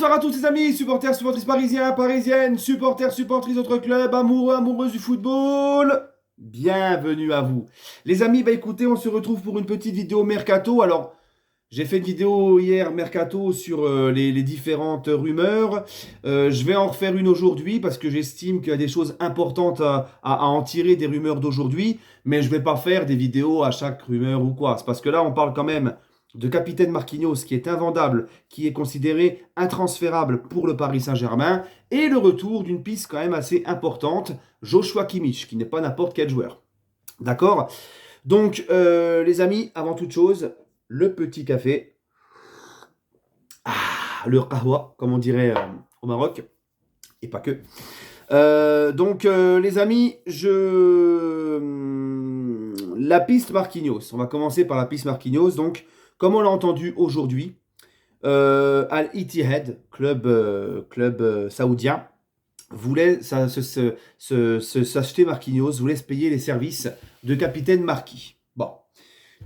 Bonsoir à tous les amis, supporters, supportrices parisiens, parisiennes, supporters, supportrices d'autres clubs, amoureux, amoureuses du football. Bienvenue à vous. Les amis, écoutez, on se retrouve pour une petite vidéo mercato. Alors, j'ai fait une vidéo hier mercato sur les différentes rumeurs. Je vais en refaire une aujourd'hui parce que j'estime qu'il y a des choses importantes à en tirer des rumeurs d'aujourd'hui. Mais je ne vais pas faire des vidéos à chaque rumeur ou quoi. C'est parce que là, on parle quand même de capitaine Marquinhos qui est invendable, qui est considéré intransférable pour le Paris Saint-Germain. Et le retour d'une piste quand même assez importante, Joshua Kimmich, qui n'est pas n'importe quel joueur. D'accord? Donc, les amis, avant toute chose, le petit café, le qahwa, comme on dirait au Maroc, et pas que. Les amis, la piste Marquinhos. On va commencer par la piste Marquinhos. Donc, comme on l'a entendu aujourd'hui, Al-Ittihad, club saoudien, voulait s'acheter Marquinhos, voulait se payer les services de capitaine Marquis. Bon.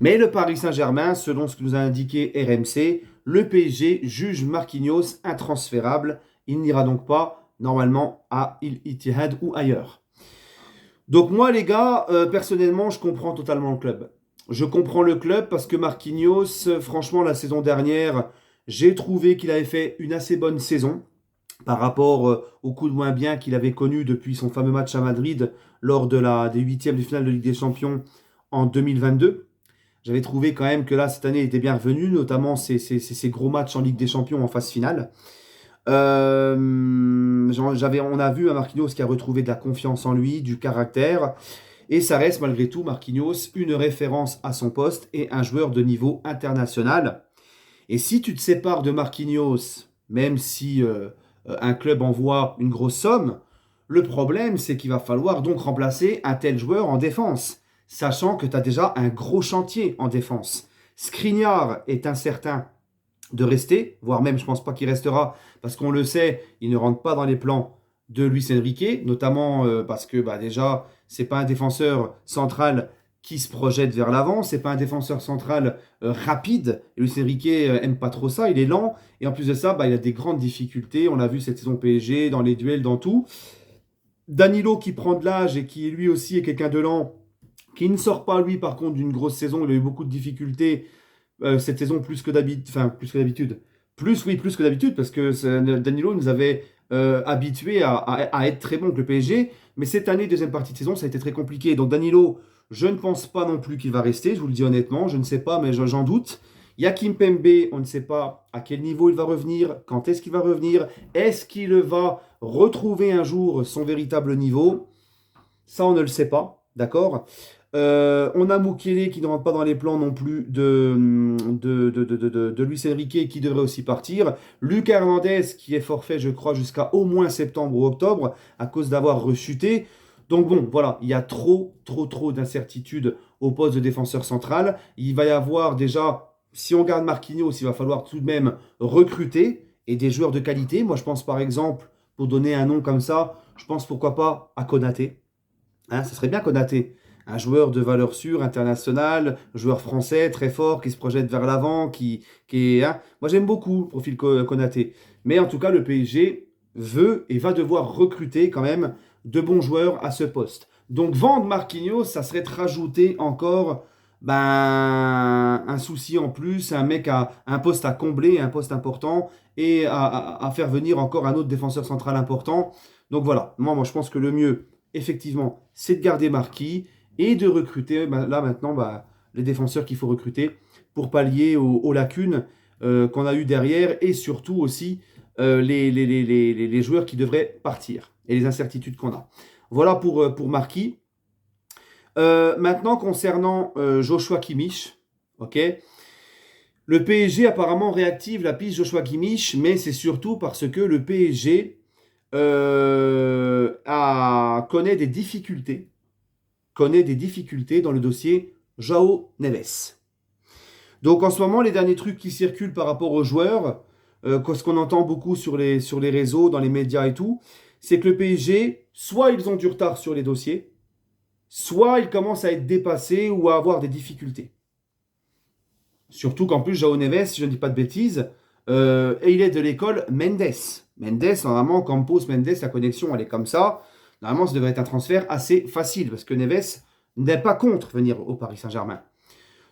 Mais le Paris Saint-Germain, selon ce que nous a indiqué RMC, le PSG juge Marquinhos intransférable. Il n'ira donc pas, normalement, à Al-Ittihad ou ailleurs. Donc moi, les gars, personnellement, je comprends totalement le club. Je comprends le club parce que Marquinhos, franchement, la saison dernière, j'ai trouvé qu'il avait fait une assez bonne saison par rapport au coup de moins bien qu'il avait connu depuis son fameux match à Madrid lors des huitièmes de finale de Ligue des Champions en 2022. J'avais trouvé quand même que là, cette année, il était bien revenu, notamment ces gros matchs en Ligue des Champions en phase finale. On a vu un Marquinhos qui a retrouvé de la confiance en lui, du caractère. Et ça reste malgré tout, Marquinhos, une référence à son poste et un joueur de niveau international. Et si tu te sépares de Marquinhos, même si un club envoie une grosse somme, le problème c'est qu'il va falloir donc remplacer un tel joueur en défense, sachant que tu as déjà un gros chantier en défense. Skriniar est incertain de rester, voire même je pense pas qu'il restera, parce qu'on le sait, il ne rentre pas dans les plans de Luis Enrique, notamment parce que déjà, c'est pas un défenseur central qui se projette vers l'avant, c'est pas un défenseur central rapide. Et Luis Enrique aime pas trop ça, il est lent, et en plus de ça, il a des grandes difficultés, on l'a vu cette saison PSG, dans les duels, dans tout. Danilo qui prend de l'âge et qui lui aussi est quelqu'un de lent, qui ne sort pas lui par contre d'une grosse saison, il a eu beaucoup de difficultés cette saison plus que d'habitude, enfin plus que d'habitude. Plus que d'habitude, parce que Danilo nous avait habitués à être très bon avec le PSG, mais cette année, deuxième partie de saison, ça a été très compliqué. Donc Danilo, je ne pense pas non plus qu'il va rester, je vous le dis honnêtement, je ne sais pas, mais j'en doute. Yakim Pembe, on ne sait pas à quel niveau il va revenir, quand est-ce qu'il va revenir, est-ce qu'il va retrouver un jour son véritable niveau. Ça, on ne le sait pas, d'accord. On a Mukiele qui ne rentre pas dans les plans non plus de Luis Enrique qui devrait aussi partir. Lucas Hernandez qui est forfait, je crois, jusqu'à au moins septembre ou octobre à cause d'avoir rechuté. Donc bon, voilà, il y a trop d'incertitudes au poste de défenseur central. Il va y avoir déjà, si on garde Marquinhos, il va falloir tout de même recruter et des joueurs de qualité. Moi, je pense par exemple, pour donner un nom comme ça, je pense pourquoi pas à Konaté. Hein, ça serait bien Konaté. Un joueur de valeur sûre, international, joueur français, très fort, qui se projette vers l'avant, qui est... hein. Moi, j'aime beaucoup le profil Konaté. Mais en tout cas, le PSG veut et va devoir recruter quand même de bons joueurs à ce poste. Donc, vendre Marquinhos, ça serait de rajouter encore un souci en plus, un poste à combler, un poste important, et à faire venir encore un autre défenseur central important. Donc voilà, moi je pense que le mieux, effectivement, c'est de garder Marquis et de recruter là maintenant les défenseurs qu'il faut recruter pour pallier aux lacunes qu'on a eues derrière et surtout aussi les joueurs qui devraient partir et les incertitudes qu'on a. Voilà pour Marquis. Maintenant, concernant Joshua Kimmich, ok, le PSG apparemment réactive la piste Joshua Kimmich, mais c'est surtout parce que le PSG connaît des difficultés dans le dossier João Neves. Donc en ce moment, les derniers trucs qui circulent par rapport aux joueurs, ce qu'on entend beaucoup sur les réseaux, dans les médias et tout, c'est que le PSG, soit ils ont du retard sur les dossiers, soit ils commencent à être dépassés ou à avoir des difficultés. Surtout qu'en plus, João Neves, si je ne dis pas de bêtises, Et il est de l'école Mendes. Mendes, normalement, Campos, Mendes, la connexion, elle est comme ça. Normalement, ça devrait être un transfert assez facile parce que Neves n'est pas contre venir au Paris Saint-Germain.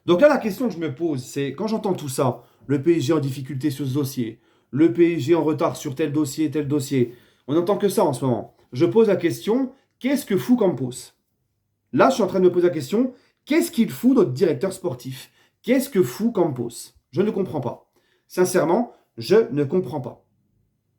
Donc là, la question que je me pose, c'est quand j'entends tout ça, le PSG en difficulté sur ce dossier, le PSG en retard sur tel dossier, on n'entend que ça en ce moment. Je pose la question, qu'est-ce que fout Campos? Là, je suis en train de me poser la question, qu'est-ce qu'il fout notre directeur sportif? Qu'est-ce que fout Campos? Je ne comprends pas. Sincèrement, je ne comprends pas.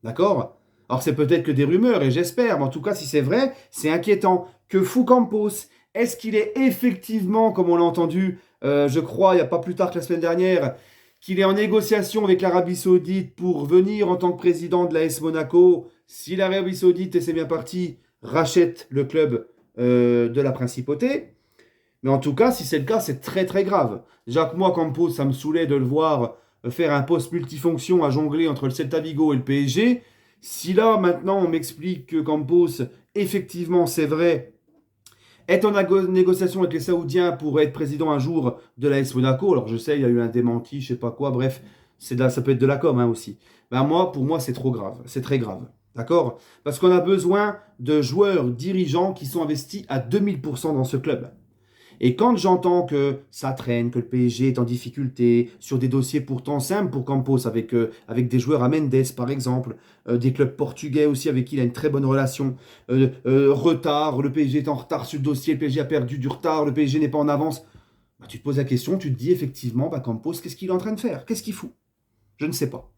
D'accord? Alors c'est peut-être que des rumeurs, et j'espère, mais en tout cas, si c'est vrai, c'est inquiétant. Que fout Campos? Est-ce qu'il est effectivement, comme on l'a entendu, je crois, il n'y a pas plus tard que la semaine dernière, qu'il est en négociation avec l'Arabie Saoudite pour venir en tant que président de l'AS Monaco, si l'Arabie Saoudite, et c'est bien parti, rachète le club de la principauté? Mais en tout cas, si c'est le cas, c'est très très grave. Déjà que moi, Campos, ça me saoulait de le voir faire un poste multifonction à jongler entre le Celta Vigo et le PSG. Si là, maintenant, on m'explique que Campos, effectivement, c'est vrai, est en négociation avec les Saoudiens pour être président un jour de l'AS Monaco. Alors je sais, il y a eu un démenti, je sais pas quoi, bref, ça peut être de la com hein, aussi. Ben moi, pour moi, c'est trop grave, c'est très grave. D'accord? Parce qu'on a besoin de joueurs dirigeants qui sont investis à 2000% dans ce club. Et quand j'entends que ça traîne, que le PSG est en difficulté, sur des dossiers pourtant simples pour Campos, avec des joueurs à Mendes par exemple, des clubs portugais aussi avec qui il a une très bonne relation, retard, le PSG est en retard sur le dossier, le PSG a perdu du retard, le PSG n'est pas en avance, bah, tu te poses la question, tu te dis effectivement, bah, Campos, qu'est-ce qu'il est en train de faire? Qu'est-ce qu'il fout? Je ne sais pas.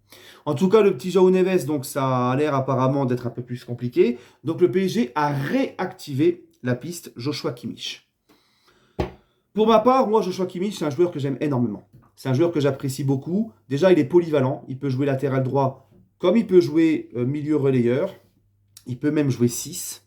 En tout cas, le petit João Neves, donc ça a l'air apparemment d'être un peu plus compliqué. Donc le PSG a réactivé la piste Joshua Kimmich. Pour ma part, moi, Joshua Kimmich, c'est un joueur que j'aime énormément. C'est un joueur que j'apprécie beaucoup. Déjà, il est polyvalent. Il peut jouer latéral droit comme il peut jouer milieu relayeur. Il peut même jouer 6.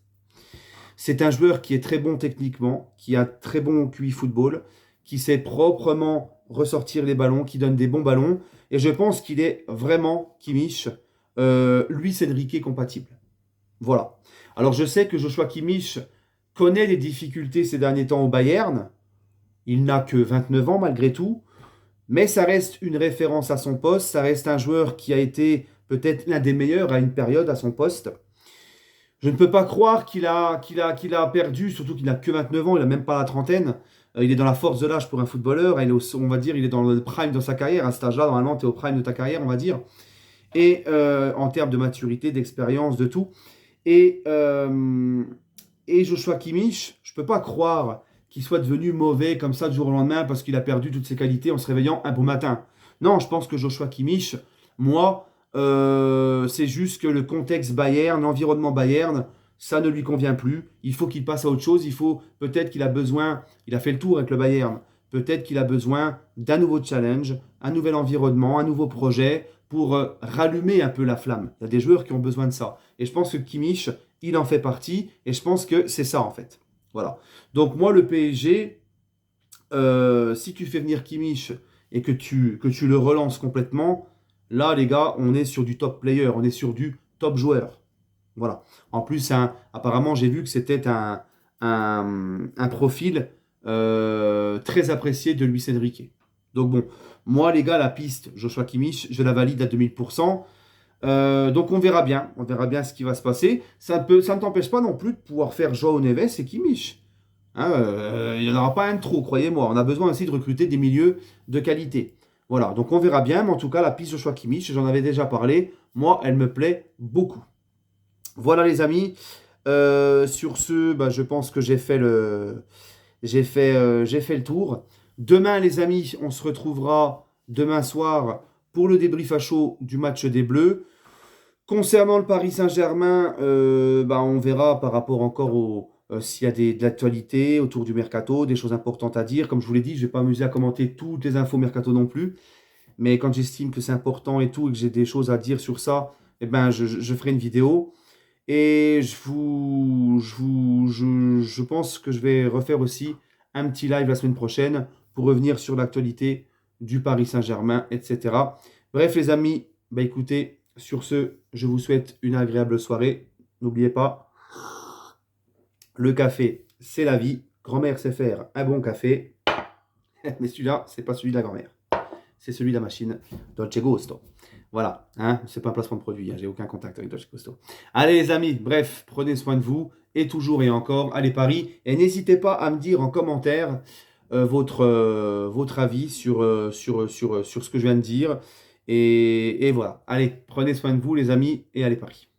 C'est un joueur qui est très bon techniquement, qui a très bon QI football, qui sait proprement ressortir les ballons, qui donne des bons ballons. Et je pense qu'il est vraiment, Kimmich, Luis Enrique compatible. Voilà. Alors, je sais que Joshua Kimmich connaît des difficultés ces derniers temps au Bayern. Il n'a que 29 ans malgré tout, mais ça reste une référence à son poste, ça reste un joueur qui a été peut-être l'un des meilleurs à une période à son poste. Je ne peux pas croire qu'il a perdu, surtout qu'il n'a que 29 ans, il n'a même pas la trentaine. Il est dans la force de l'âge pour un footballeur, on va dire il est dans le prime de sa carrière, à cet âge-là, normalement tu es au prime de ta carrière, on va dire. Et en termes de maturité, d'expérience, de tout. Et, euh, et Joshua Kimmich, je ne peux pas croire qu'il soit devenu mauvais comme ça du jour au lendemain parce qu'il a perdu toutes ses qualités en se réveillant un beau matin. Non, je pense que Joshua Kimmich, moi, c'est juste que le contexte Bayern, l'environnement Bayern, ça ne lui convient plus. Il faut qu'il passe à autre chose. Peut-être qu'il a besoin, il a fait le tour avec le Bayern. Peut-être qu'il a besoin d'un nouveau challenge, un nouvel environnement, un nouveau projet pour rallumer un peu la flamme. Il y a des joueurs qui ont besoin de ça. Et je pense que Kimmich, il en fait partie. Et je pense que c'est ça en fait. Voilà. Donc moi, le PSG, si tu fais venir Kimmich et que tu le relances complètement, là, les gars, on est sur du top player, on est sur du top joueur. Voilà. En plus, apparemment, j'ai vu que c'était un profil très apprécié de Luis Enrique. Donc bon, moi, les gars, la piste Joshua Kimmich, je la valide à 2000%. Donc on verra bien ce qui va se passer. Ça ne t'empêche pas non plus de pouvoir faire João Neves et Kimmich. Hein, il n'y en aura pas un de trop, croyez-moi. On a besoin aussi de recruter des milieux de qualité. Voilà, donc on verra bien, mais en tout cas, la piste Joshua Kimmich, j'en avais déjà parlé, moi, elle me plaît beaucoup. Voilà les amis. Sur ce, bah, je pense que j'ai fait le tour. Demain, les amis, on se retrouvera demain soir pour le débrief à chaud du match des Bleus. Concernant le Paris Saint-Germain, bah, on verra par rapport encore s'il y a de l'actualité autour du mercato, des choses importantes à dire. Comme je vous l'ai dit, je ne vais pas m'amuser à commenter toutes les infos mercato non plus. Mais quand j'estime que c'est important et tout, et que j'ai des choses à dire sur ça, eh ben, je ferai une vidéo. Et je pense que je vais refaire aussi un petit live la semaine prochaine pour revenir sur l'actualité du Paris Saint-Germain, etc. Bref, les amis, bah écoutez, sur ce, je vous souhaite une agréable soirée. N'oubliez pas, le café, c'est la vie. Grand-mère sait faire un bon café. Mais celui-là, c'est pas celui de la grand-mère. C'est celui de la machine Dolce Gusto. Voilà, hein, c'est pas un placement de produit, hein, j'ai aucun contact avec Dolce Gusto. Allez les amis, bref, prenez soin de vous, et toujours et encore, allez Paris, et n'hésitez pas à me dire en commentaire votre avis sur ce que je viens de dire. Et voilà, allez, prenez soin de vous les amis, et allez Paris.